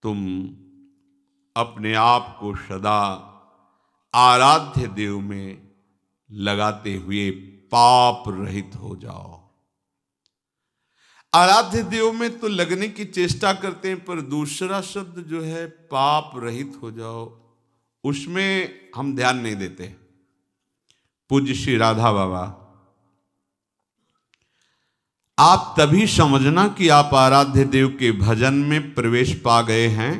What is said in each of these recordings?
तुम अपने आप को सदा आराध्य देव में लगाते हुए पाप रहित हो जाओ। आराध्य देव में तो लगने की चेष्टा करते हैं, पर दूसरा शब्द जो है पाप रहित हो जाओ, उसमें हम ध्यान नहीं देते। पूज्य श्री राधा बाबा, आप तभी समझना कि आप आराध्य देव के भजन में प्रवेश पा गए हैं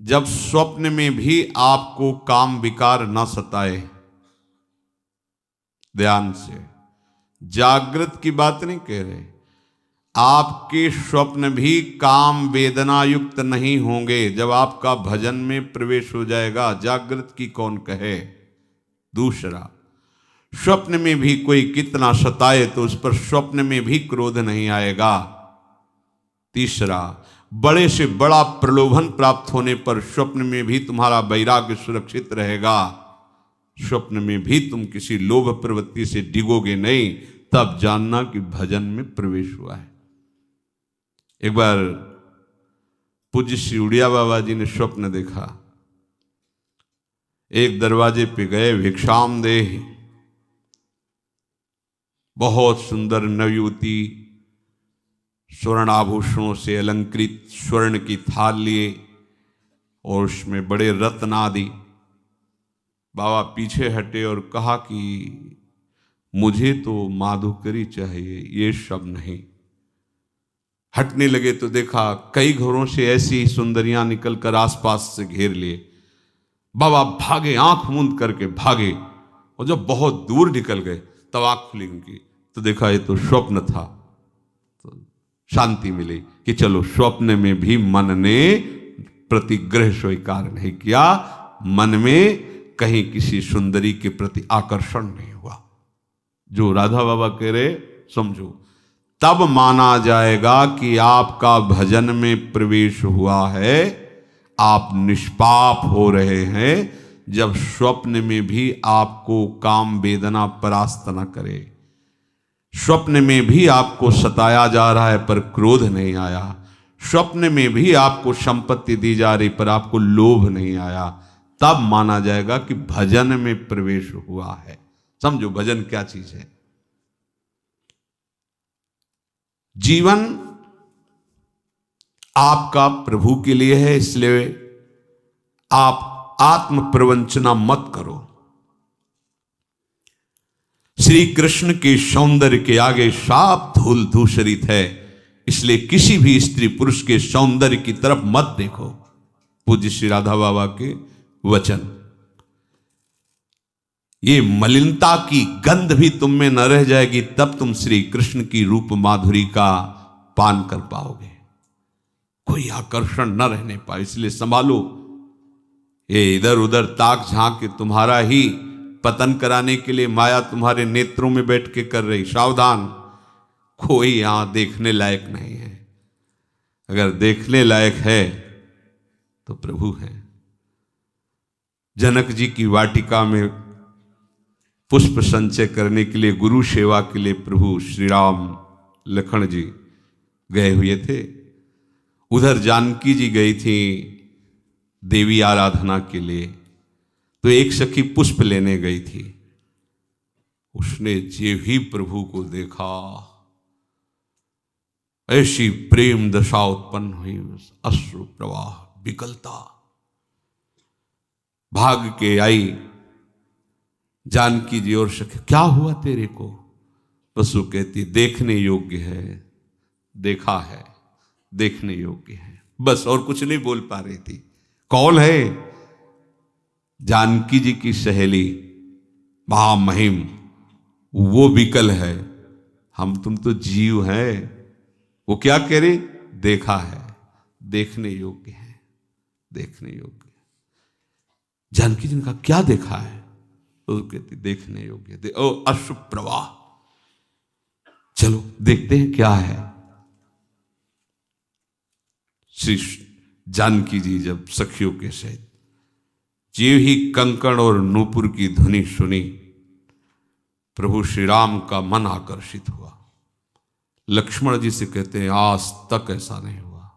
जब स्वप्न में भी आपको काम विकार न सताए। ध्यान से, जागृत की बात नहीं कह रहे, आपके स्वप्न भी काम वेदना युक्त नहीं होंगे जब आपका भजन में प्रवेश हो जाएगा। जागृत की कौन कहे। दूसरा, स्वप्न में भी कोई कितना सताए तो उस पर स्वप्न में भी क्रोध नहीं आएगा। तीसरा, बड़े से बड़ा प्रलोभन प्राप्त होने पर स्वप्न में भी तुम्हारा वैराग्य सुरक्षित रहेगा। स्वप्न में भी तुम किसी लोभ प्रवृत्ति से डिगोगे नहीं, तब जानना कि भजन में प्रवेश हुआ है। एक बार पूज्य श्री उड़िया बाबा जी ने स्वप्न देखा। एक दरवाजे पे गए, भिक्षाम देहि, बहुत सुंदर नवयुवती स्वर्ण आभूषणों से अलंकृत स्वर्ण की थाल लिए और उसमें बड़े रत्न आदि। बाबा पीछे हटे और कहा कि मुझे तो माधुकरी चाहिए, ये सब नहीं। हटने लगे तो देखा कई घरों से ऐसी सुंदरियां निकलकर आसपास से घेर लिए। बाबा भागे, आंख मूंद करके भागे, और जब बहुत दूर निकल गए तब आंख खुली उनकी, तो देखा ये तो स्वप्न था। तो शांति मिली कि चलो, स्वप्न में भी मन ने प्रतिग्रह स्वीकार नहीं किया, मन में कहीं किसी सुंदरी के प्रति आकर्षण नहीं हुआ। जो राधा बाबा कह रहे समझो, तब माना जाएगा कि आपका भजन में प्रवेश हुआ है, आप निष्पाप हो रहे हैं जब स्वप्न में भी आपको काम वेदना परास्त न करे। स्वप्न में भी आपको सताया जा रहा है पर क्रोध नहीं आया। स्वप्न में भी आपको संपत्ति दी जा रही पर आपको लोभ नहीं आया। तब माना जाएगा कि भजन में प्रवेश हुआ है। समझो भजन क्या चीज है। जीवन आपका प्रभु के लिए है, इसलिए आप आत्म प्रवंचना मत करो। श्री कृष्ण के सौंदर्य के आगे साफ धूल धूसरित है, इसलिए किसी भी स्त्री पुरुष के सौंदर्य की तरफ मत देखो। पूज्य श्री राधा बाबा के वचन। ये मलिनता की गंध भी तुम में न रह जाएगी, तब तुम श्री कृष्ण की रूप माधुरी का पान कर पाओगे। कोई आकर्षण न रहने पाए, इसलिए संभालो। ये इधर उधर ताक झांक के तुम्हारा ही पतन कराने के लिए माया तुम्हारे नेत्रों में बैठ के कर रही। सावधान, कोई यहां देखने लायक नहीं है। अगर देखने लायक है तो प्रभु है। जनक जी की वाटिका में पुष्प संचय करने के लिए, गुरु सेवा के लिए प्रभु श्री राम लखन जी गए हुए थे। उधर जानकी जी गई थी देवी आराधना के लिए, तो एक सखी पुष्प लेने गई थी। उसने जे भी प्रभु को देखा, ऐसी प्रेम दशा उत्पन्न हुई, अश्रु प्रवाह, विकलता। भाग के आई जानकी जी और सखी, क्या हुआ तेरे को? पशु कहती देखने योग्य है, देखा है, देखने योग्य है। बस और कुछ नहीं बोल पा रही थी। कौन है? जानकी जी की सहेली महामहिम, वो विकल है, हम तुम तो जीव हैं। वो क्या कह रही? देखा है, देखने योग्य है, देखने योग्य। जानकी जी ने कहा क्या देखा है? तो कहती देखने योग्य। ओ अश्रु प्रवाह, चलो देखते हैं क्या है। श्री जानकी जी जब सखियों के सहित जीव ही कंकण और नूपुर की ध्वनि सुनी, प्रभु श्री राम का मन आकर्षित हुआ। लक्ष्मण जी से कहते हैं आज तक ऐसा नहीं हुआ।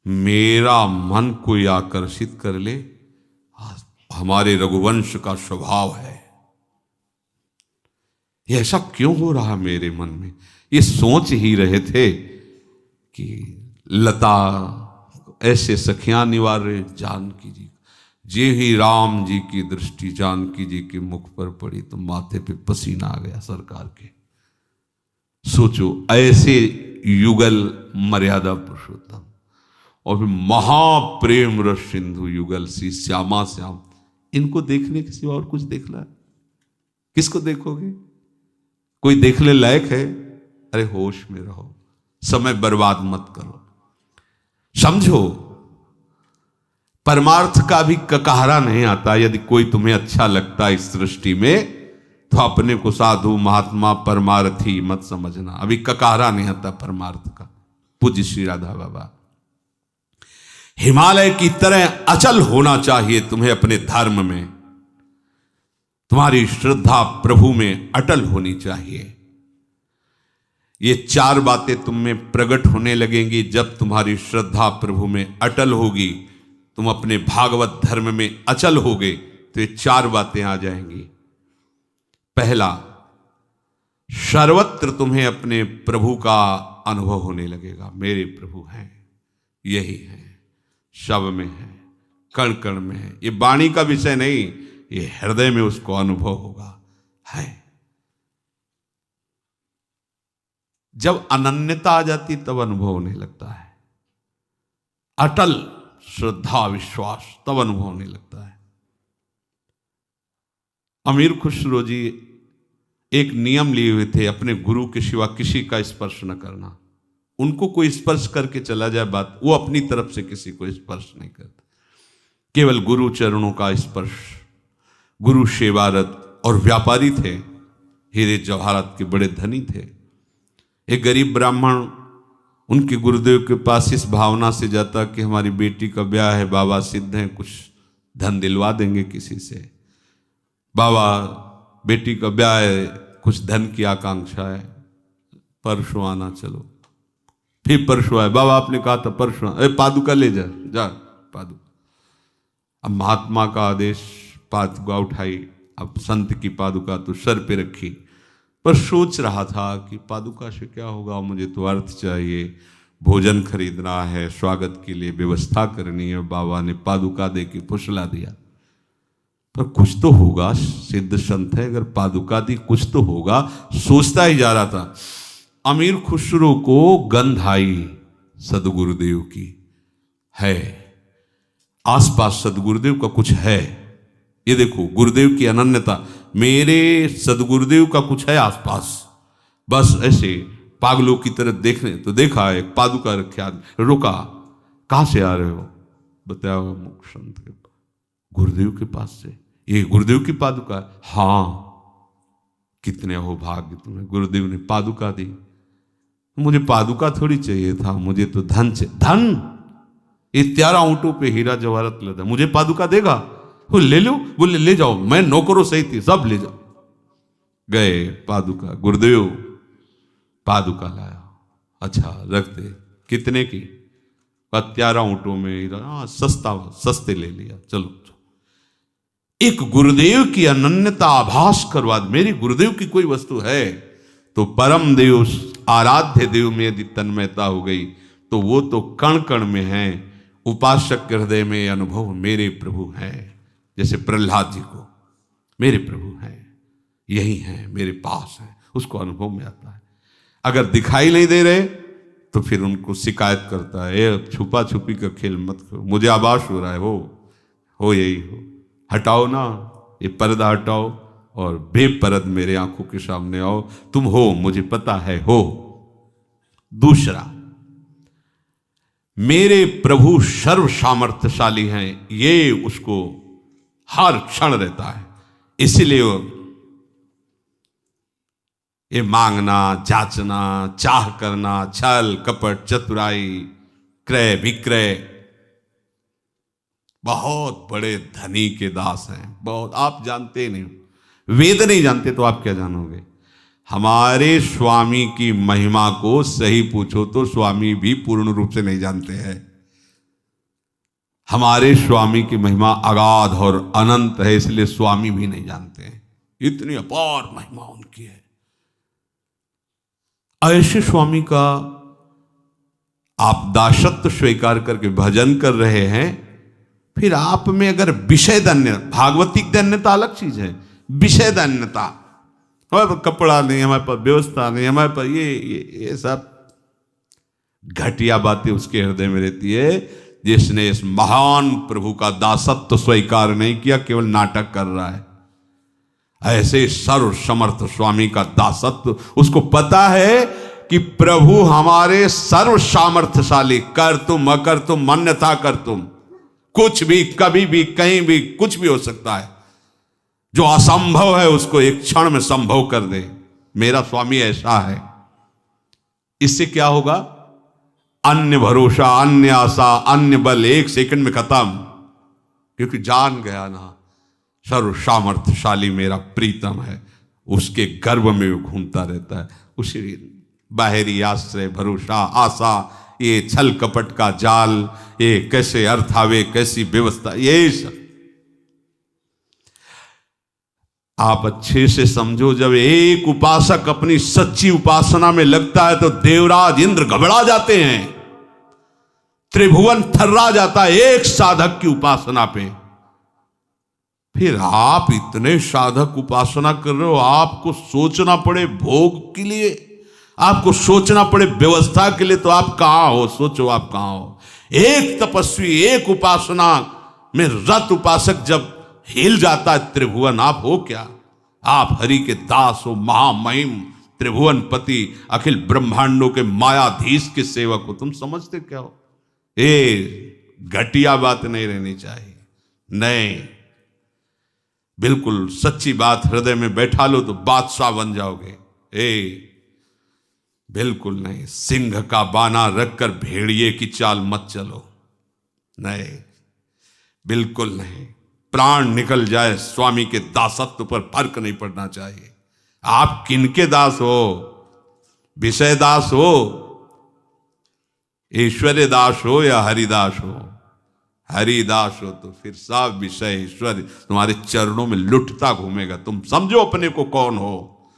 मेरा मन कोई आकर्षित कर ले, हमारे रघुवंश का स्वभाव है। ये ऐसा क्यों हो रहा मेरे मन में? ये सोच ही रहे थे कि लता ऐसे सखियां निवारे जानकी जी, जे ही राम जी की दृष्टि जानकी जी के मुख पर पड़ी तो माथे पे पसीना आ गया सरकार के। सोचो, ऐसे युगल मर्यादा पुरुषोत्तम और फिर महाप्रेम रस सिंधु युगल सी श्यामा श्याम, इनको देखने के सिवा और कुछ देखना है? किसको देखोगे? कोई देखने लायक है? अरे होश में रहो, समय बर्बाद मत करो। समझो, परमार्थ का भी ककहरा नहीं आता। यदि कोई तुम्हें अच्छा लगता इस सृष्टि में तो अपने को साधु महात्मा परमार्थी मत समझना। अभी ककहरा नहीं आता परमार्थ का। पूज्य श्री राधा बाबा, हिमालय की तरह अचल होना चाहिए तुम्हें अपने धर्म में। तुम्हारी श्रद्धा प्रभु में अटल होनी चाहिए। ये चार बातें तुम में प्रकट होने लगेंगी जब तुम्हारी श्रद्धा प्रभु में अटल होगी, तुम अपने भागवत धर्म में अचल होगे तो ये चार बातें आ जाएंगी। पहला, सर्वत्र तुम्हें अपने प्रभु का अनुभव होने लगेगा। मेरे प्रभु हैं, यही है, शव में है, कण कण में है। ये वाणी का विषय नहीं, ये हृदय में उसको अनुभव होगा। है जब अनन्यता आ जाती तब अनुभव होने लगता है। अटल श्रद्धा विश्वास तब अनुभव होने लगता है। अमीर खुसरो जी एक नियम लिए हुए थे, अपने गुरु के सिवा किसी का स्पर्श न करना। उनको कोई स्पर्श करके चला जाए बात, वो अपनी तरफ से किसी को स्पर्श नहीं करते, केवल गुरु चरणों का स्पर्श। गुरु सेवारत और व्यापारी थे, हीरे जवाहरात के बड़े धनी थे। एक गरीब ब्राह्मण उनके गुरुदेव के पास इस भावना से जाता कि हमारी बेटी का ब्याह है, बाबा सिद्ध हैं, कुछ धन दिलवा देंगे किसी से। बाबा बेटी का ब्याह है, कुछ धन की आकांक्षा है, परसों आना चलो। फिर परसों आए, बाबा आपने कहा था परसों, अरे पादुका ले जा जा पादुका। अब महात्मा का आदेश, पादुका उठाई। अब संत की पादुका तो सर पे रखी, पर सोच रहा था कि पादुका से क्या होगा, मुझे तो अर्थ चाहिए, भोजन खरीदना है, स्वागत के लिए व्यवस्था करनी है। बाबा ने पादुका दे के फुसला दिया, पर कुछ तो होगा, सिद्ध संत है, अगर पादुका दी कुछ तो होगा। सोचता ही जा रहा था। अमीर खुसरो को गंध आई सदगुरुदेव की, है आसपास सदगुरुदेव का कुछ है। ये देखो गुरुदेव की अनन्यता, मेरे सदगुरुदेव का कुछ है आसपास। बस ऐसे पागलों की तरह देखने तो देखा, एक पादुका रखे, रुका, कहां से आ रहे हो? बताया मुख संत के गुरुदेव के पास से। ये गुरुदेव की पादुका? हाँ। कितने हो भाग्य तुम्हें, गुरुदेव ने पादुका दी। मुझे पादुका थोड़ी चाहिए था, मुझे तो धन चाहिए। धन? ये 13 ऊंटों पे हीरा जवाहरत लदा, मुझे पादुका देगा? वो ले लो, बोले ले जाओ, मैं नौकरों सही थी, सब ले जाओ। गए, पादुका, गुरुदेव पादुका लाया। अच्छा रख दे। कितने की? 13 ऊंटों में हीरा। हाँ सस्ता, सस्ते ले लिया, चलो। एक गुरुदेव की अनन्यता आभास करवा, मेरी गुरुदेव की कोई वस्तु है तो परम देव, आराध्य देव में यदि तन्मयता हो गई तो वो तो कण कण में है। उपासक के हृदय में अनुभव मेरे प्रभु हैं। जैसे प्रहलाद जी को मेरे प्रभु हैं, यही हैं, मेरे पास हैं, उसको अनुभव में आता है। अगर दिखाई नहीं दे रहे तो फिर उनको शिकायत करता है, ये छुपा छुपी का खेल मत करो, मुझे आभास हो रहा है, हो यही हो, हटाओ ना ये पर्दा, हटाओ और बेपरद मेरे आंखों के सामने आओ, तुम हो, मुझे पता है हो। दूसरा, मेरे प्रभु सर्व सामर्थ्यशाली हैं, ये उसको हर क्षण रहता है। इसीलिए ये मांगना, जांचना, चाह करना, छल कपट, चतुराई, क्रय विक्रय, बहुत बड़े धनी के दास हैं। बहुत, आप जानते नहीं, वेद नहीं जानते तो आप क्या जानोगे। हमारे स्वामी की महिमा को सही पूछो तो स्वामी भी पूर्ण रूप से नहीं जानते हैं। हमारे स्वामी की महिमा अगाध और अनंत है, इसलिए स्वामी भी नहीं जानते हैं, इतनी अपार महिमा उनकी है। ऐसे स्वामी का आप दासत्व स्वीकार करके भजन कर रहे हैं, फिर आप में अगर विषय धन्य, भागवतिक धन्यता अलग चीज है, विषय धन्यता, हमारे पास कपड़ा नहीं, हमारे पास व्यवस्था नहीं, हमारे पास ये सब घटिया बातें उसके हृदय में रहती है, जिसने इस महान प्रभु का दासत्व स्वीकार नहीं किया, केवल नाटक कर रहा है। ऐसे सर्व समर्थ स्वामी का दासत्व, उसको पता है कि प्रभु हमारे सर्व सामर्थ्यशाली, कर तुम अकर तुम अन्यथा कर तुम, कुछ भी कभी भी कहीं भी कुछ भी हो सकता है। जो असंभव है उसको एक क्षण में संभव कर दे, मेरा स्वामी ऐसा है। इससे क्या होगा? अन्य भरोसा, अन्य आशा, अन्य बल एक सेकंड में खत्म, क्योंकि जान गया ना सर्व सामर्थ्यशाली मेरा प्रीतम है, उसके गर्भ में वो घूमता रहता है। उसी बाहरी आश्रय, भरोसा, आशा, ये छल कपट का जाल, ये कैसे अर्थ आवे, कैसी व्यवस्था, ये सब आप अच्छे से समझो। जब एक उपासक अपनी सच्ची उपासना में लगता है तो देवराज इंद्र घबरा जाते हैं, त्रिभुवन थर्रा जाता है एक साधक की उपासना पे। फिर आप इतने साधक उपासना कर रहे हो, आपको सोचना पड़े भोग के लिए, आपको सोचना पड़े व्यवस्था के लिए, तो आप कहां हो? सोचो आप कहां हो? एक तपस्वी, एक उपासना में रत उपासक जब हिल जाता है त्रिभुवन, आप हो क्या? आप हरि के दास हो, महामहिम त्रिभुवन पति, अखिल ब्रह्मांडों के मायाधीश के सेवक हो। तुम समझते क्या हो? घटिया बात नहीं रहनी चाहिए। नहीं, बिल्कुल सच्ची बात हृदय में बैठा लो तो बादशाह बन जाओगे। बिल्कुल नहीं, सिंह का बाना रखकर भेड़िए की चाल मत चलो। नहीं, बिल्कुल नहीं। प्राण निकल जाए, स्वामी के दासत्व पर फर्क नहीं पड़ना चाहिए। आप किनके दास हो? विषय दास हो, ईश्वर्य दास हो या हरिदास हो? हरिदास हो तो फिर सब विषय ईश्वर तुम्हारे चरणों में लुटता घूमेगा। तुम समझो अपने को कौन हो,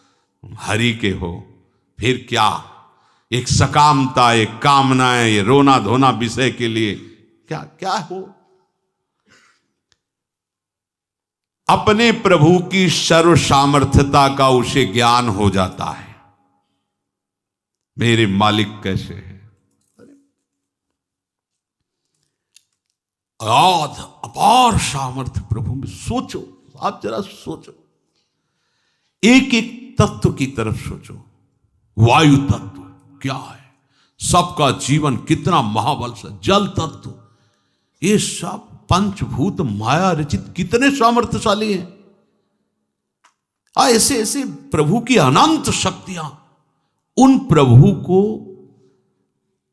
हरि के हो। फिर क्या एक सकामता, एक कामनाएं, ये रोना धोना विषय के लिए क्या क्या हो? अपने प्रभु की सर्व सामर्थ्यता का उसे ज्ञान हो जाता है, मेरे मालिक कैसे है। अगाध अपार सामर्थ्य प्रभु में। सोचो, आप जरा सोचो, एक एक तत्व की तरफ सोचो। वायु तत्व क्या है, सबका जीवन कितना महाबल से, जल तत्व, ये सब पंचभूत माया रचित कितने सामर्थ्यशाली हैं। ऐसे ऐसे प्रभु की अनंत शक्तियां, उन प्रभु को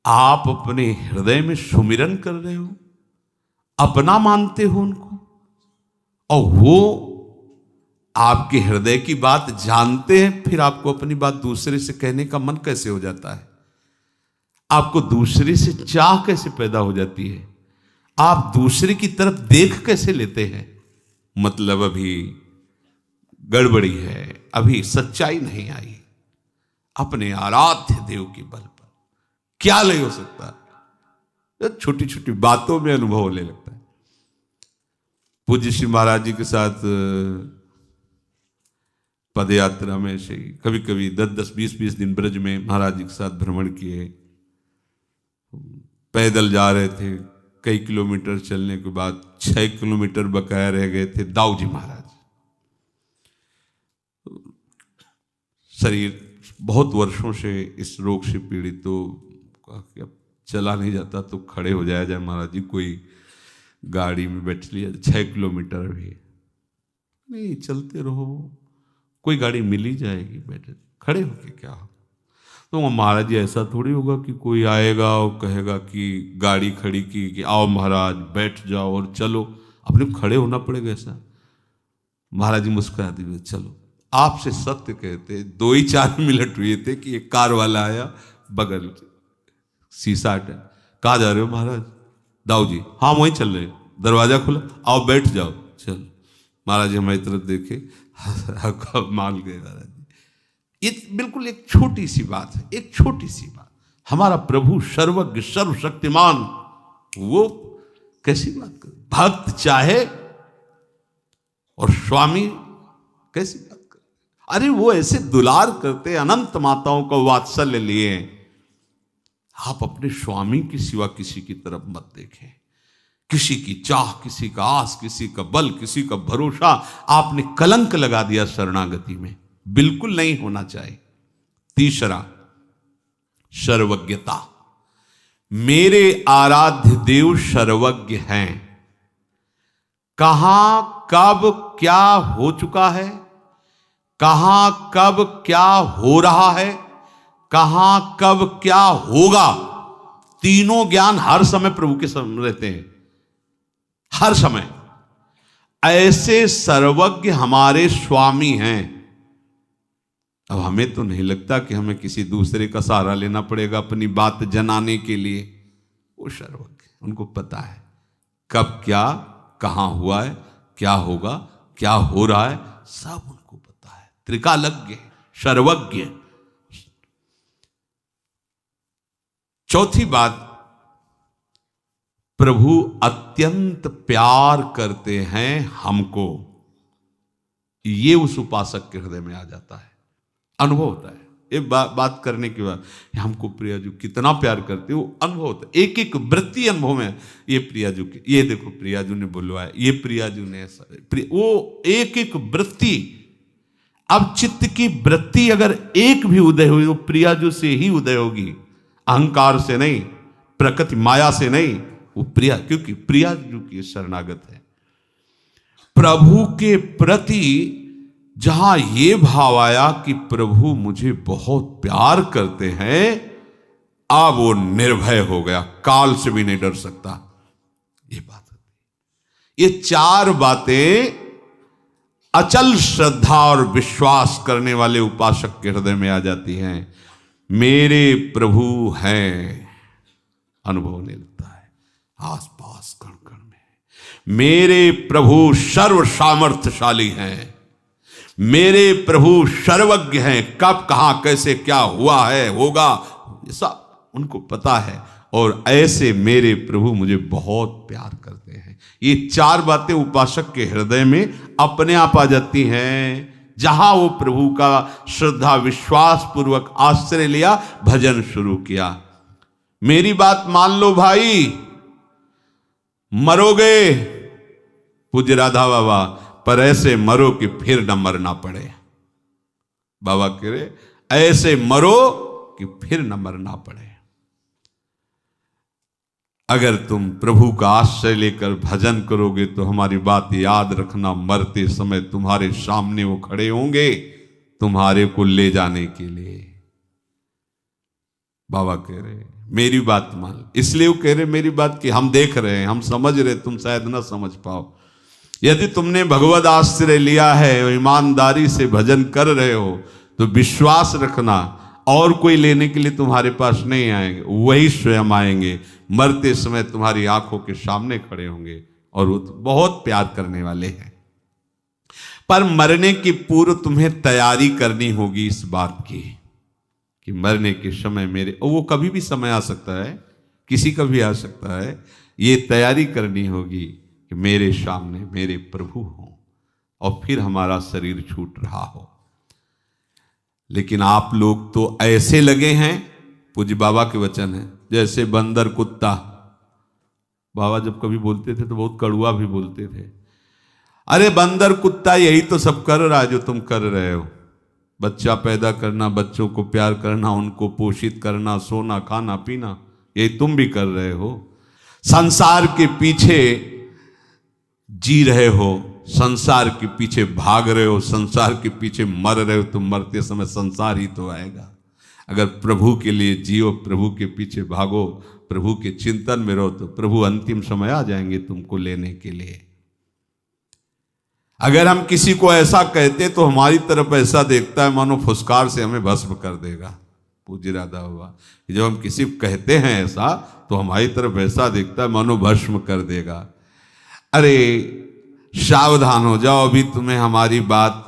आप अपने हृदय में सुमिरन कर रहे हो, अपना मानते हो उनको, और वो आपके हृदय की बात जानते हैं। फिर आपको अपनी बात दूसरे से कहने का मन कैसे हो जाता है? आपको दूसरे से चाह कैसे पैदा हो जाती है? आप दूसरे की तरफ देख कैसे लेते हैं? मतलब अभी गड़बड़ी है, अभी सच्चाई नहीं आई। अपने आराध्य देव के बल पर क्या नहीं हो सकता? छोटी छोटी बातों में अनुभव होने लगता है। पूज्य श्री महाराज जी के साथ पद यात्रा में से कभी कभी 10-10, 20-20 दिन ब्रज में महाराज जी के साथ भ्रमण किए। पैदल जा रहे थे, कई किलोमीटर चलने के बाद 6 किलोमीटर बकाया रह गए थे। दाऊ जी महाराज, शरीर बहुत वर्षों से इस रोग से पीड़ित, तो चला नहीं जाता तो खड़े हो जाया जाए महाराज जी, कोई गाड़ी में बैठ लिया। 6 किलोमीटर भी नहीं, चलते रहो, कोई गाड़ी मिल ही जाएगी, बैठे खड़े होके क्या हो। तो महाराज जी ऐसा थोड़ी होगा कि कोई आएगा और कहेगा कि गाड़ी खड़ी की कि आओ महाराज बैठ जाओ और चलो, अपने खड़े होना पड़ेगा ऐसा। महाराज जी मुस्कुराते हुए, चलो। आपसे सत्य कहते 2-4 मिनट हुए थे कि एक कार वाला आया, बगल शीशा हटा, कहाँ जा रहे हो महाराज? दाऊ जी, हाँ वहीं चल रहे, दरवाजा खुला, आओ बैठ जाओ। चल महाराज जी हमारी तरफ देखे, मान गए महाराज जी। ये बिल्कुल एक छोटी सी बात है, एक छोटी सी बात। हमारा प्रभु सर्वज्ञ सर्वशक्तिमान, वो कैसी बात कर, भक्त चाहे और स्वामी कैसी बात कर। अरे वो ऐसे दुलार करते, अनंत माताओं को वात्सल्य लिए। आप अपने स्वामी की सिवा किसी की तरफ मत देखें। किसी की चाह, किसी का आस, किसी का बल, किसी का भरोसा आपने कलंक लगा दिया शरणागति में, बिल्कुल नहीं होना चाहिए। तीसरा, सर्वज्ञता। मेरे आराध्य देव सर्वज्ञ हैं। कहां कब क्या हो चुका है, कहां कब क्या हो रहा है, कहां कब क्या होगा, तीनों ज्ञान हर समय प्रभु के सामने रहते हैं, हर समय। ऐसे सर्वज्ञ हमारे स्वामी हैं। अब हमें तो नहीं लगता कि हमें किसी दूसरे का सहारा लेना पड़ेगा अपनी बात जनाने के लिए। वो सर्वज्ञ, उनको पता है कब क्या कहां हुआ है, क्या होगा, क्या हो रहा है, सब उनको पता है। त्रिकालज्ञ, सर्वज्ञ। चौथी बात, प्रभु अत्यंत प्यार करते हैं हमको। ये उस उपासक के हृदय में आ जाता है, अनुभव होता है। ये बात करने के बाद हमको प्रियाजू कितना प्यार करते हो, अनुभव होता है। एक एक वृत्ति अनुभव में, ये प्रियाजू के, ये देखो प्रियाजू ने बुलवाया, ये प्रियाजू ने ऐसा, वो एक एक वृत्ति। अब चित्त की वृत्ति अगर एक भी उदय हुई, वो प्रियाजू से ही उदय होगी, अहंकार से नहीं, प्रकृति माया से नहीं। वो प्रिया, क्योंकि प्रियाजू की शरणागत है। प्रभु के प्रति जहां ये भाव आया कि प्रभु मुझे बहुत प्यार करते हैं, अब वो निर्भय हो गया, काल से भी नहीं डर सकता। ये बात, ये चार बातें अचल श्रद्धा और विश्वास करने वाले उपासक के हृदय में आ जाती हैं। मेरे प्रभु हैं, अनुभव होने लगता है आसपास कण कण में। मेरे प्रभु सर्व सामर्थ्यशाली हैं, मेरे प्रभु सर्वज्ञ हैं, कब कहां कैसे क्या हुआ है, होगा, ये सब उनको पता है। और ऐसे मेरे प्रभु मुझे बहुत प्यार करते हैं। ये चार बातें उपासक के हृदय में अपने आप आ जाती हैं। जहां वो प्रभु का श्रद्धा विश्वास पूर्वक आश्रय लिया, भजन शुरू किया। मेरी बात मान लो भाई, मरोगे पूज्य राधा बाबा, पर ऐसे मरो कि फिर न मरना पड़े। बाबा कह रहे ऐसे मरो कि फिर न मरना पड़े। अगर तुम प्रभु का आश्रय लेकर भजन करोगे तो हमारी बात याद रखना, मरते समय तुम्हारे सामने वो खड़े होंगे तुम्हारे को ले जाने के लिए। बाबा कह रहे मेरी बात मान, इसलिए वो कह रहे मेरी बात कि हम देख रहे हैं, हम समझ रहे, तुम शायद ना समझ पाओ। यदि तुमने भगवद आश्रय लिया है और ईमानदारी से भजन कर रहे हो, तो विश्वास रखना और कोई लेने के लिए तुम्हारे पास नहीं आएंगे, वही स्वयं आएंगे, मरते समय तुम्हारी आंखों के सामने खड़े होंगे और वो बहुत प्यार करने वाले हैं। पर मरने की पूर्व तुम्हें तैयारी करनी होगी इस बात की कि मरने के समय मेरे, और वो कभी भी समय आ सकता है, किसी का भी आ सकता है। ये तैयारी करनी होगी कि मेरे सामने मेरे प्रभु हों और फिर हमारा शरीर छूट रहा हो। लेकिन आप लोग तो ऐसे लगे हैं, पूज्य बाबा के वचन है, जैसे बंदर कुत्ता। बाबा जब कभी बोलते थे तो बहुत कड़ुआ भी बोलते थे। अरे बंदर कुत्ता यही तो सब कर रहा है जो तुम कर रहे हो। बच्चा पैदा करना, बच्चों को प्यार करना, उनको पोषित करना, सोना खाना पीना, यही तुम भी कर रहे हो। संसार के पीछे जी रहे हो, संसार के पीछे भाग रहे हो, संसार के पीछे मर रहे हो। तुम मरते समय संसार ही तो आएगा। अगर प्रभु के लिए जियो, प्रभु के पीछे भागो, प्रभु के चिंतन में रहो, तो प्रभु अंतिम समय आ जाएंगे तुमको लेने के लिए। अगर हम किसी को ऐसा कहते तो हमारी तरफ ऐसा देखता है मानो फुसकार से हमें भस्म कर देगा। पूज्य राधा बाबा, जब हम किसी को कहते हैं ऐसा तो हमारी तरफ ऐसा दिखता है मानो भस्म कर देगा। अरे सावधान हो जाओ, अभी तुम्हें हमारी बात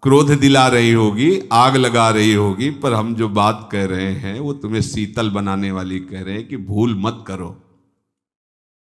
क्रोध दिला रही होगी, आग लगा रही होगी, पर हम जो बात कह रहे हैं वो तुम्हें शीतल बनाने वाली कह रहे हैं कि भूल मत करो।